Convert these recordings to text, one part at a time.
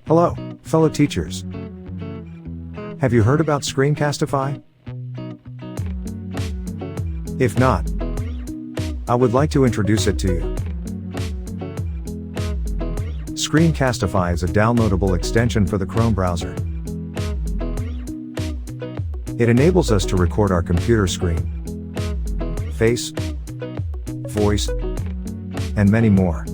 Hello, fellow teachers. Have you heard about Screencastify? If not, I would like to introduce it to you. Screencastify is a downloadable extension for the Chrome browser. It enables us to record our computer screen, face, voice, and many more.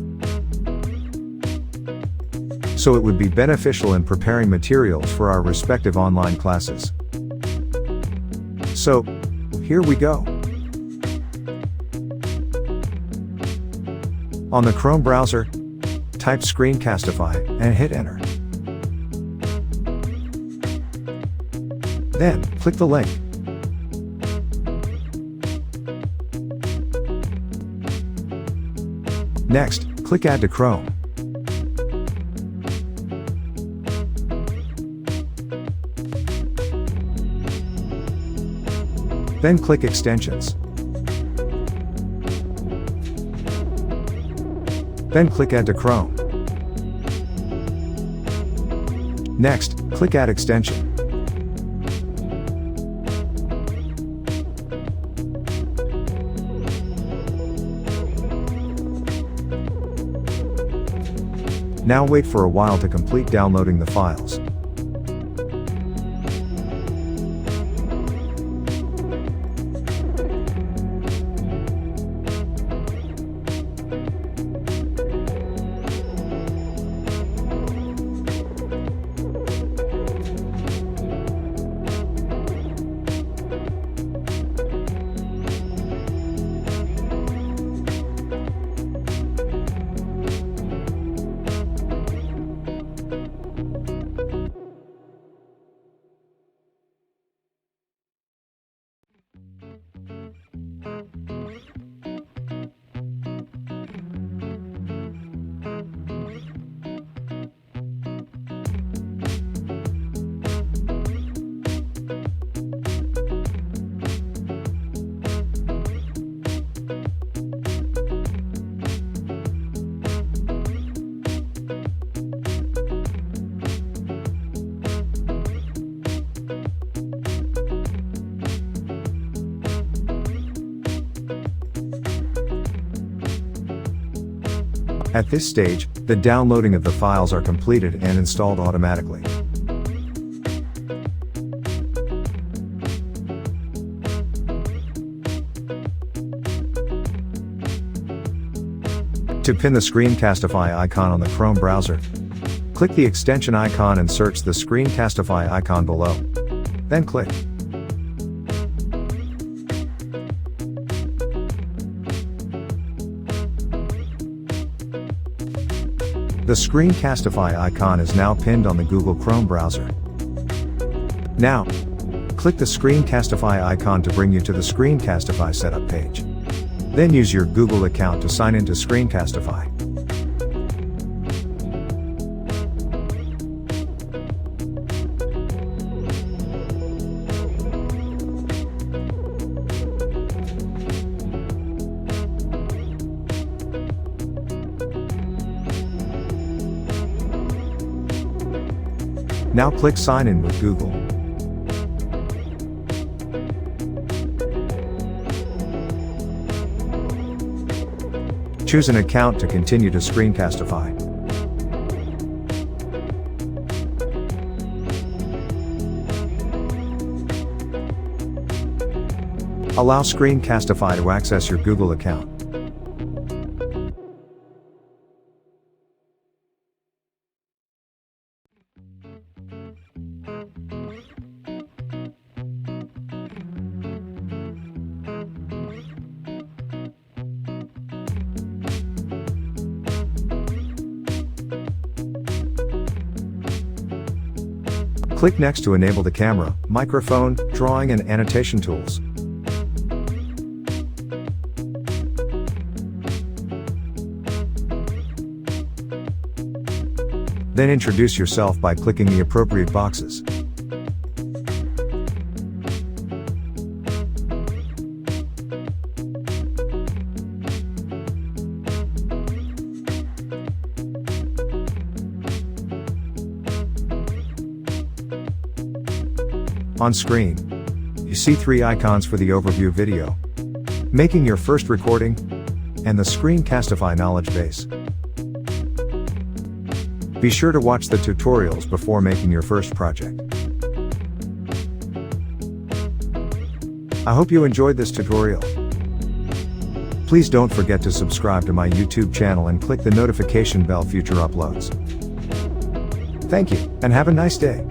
So it would be beneficial in preparing materials for our respective online classes. So, here we go. On the Chrome browser, type Screencastify and hit enter. Then, click the link. Next, click Add to Chrome. Then click Extensions. Then click Add to Chrome. Next, click Add Extension. Now wait for a while to complete downloading the files. At this stage, the downloading of the files are completed and installed automatically. To pin the Screencastify icon on the Chrome browser, click the extension icon and search the Screencastify icon below. Then click. The Screencastify icon is now pinned on the Google Chrome browser. Now, click the Screencastify icon to bring you to the Screencastify setup page. Then use your Google account to sign into Screencastify. Now click Sign in with Google. Choose an account to continue to Screencastify. Allow Screencastify to access your Google account. Click Next to enable the camera, microphone, drawing and annotation tools. Then introduce yourself by clicking the appropriate boxes. On screen, you see 3 icons for the overview video, making your first recording, and the Screencastify knowledge base. Be sure to watch the tutorials before making your first project. I hope you enjoyed this tutorial. Please don't forget to subscribe to my YouTube channel and click the notification bell for future uploads. Thank you, and have a nice day.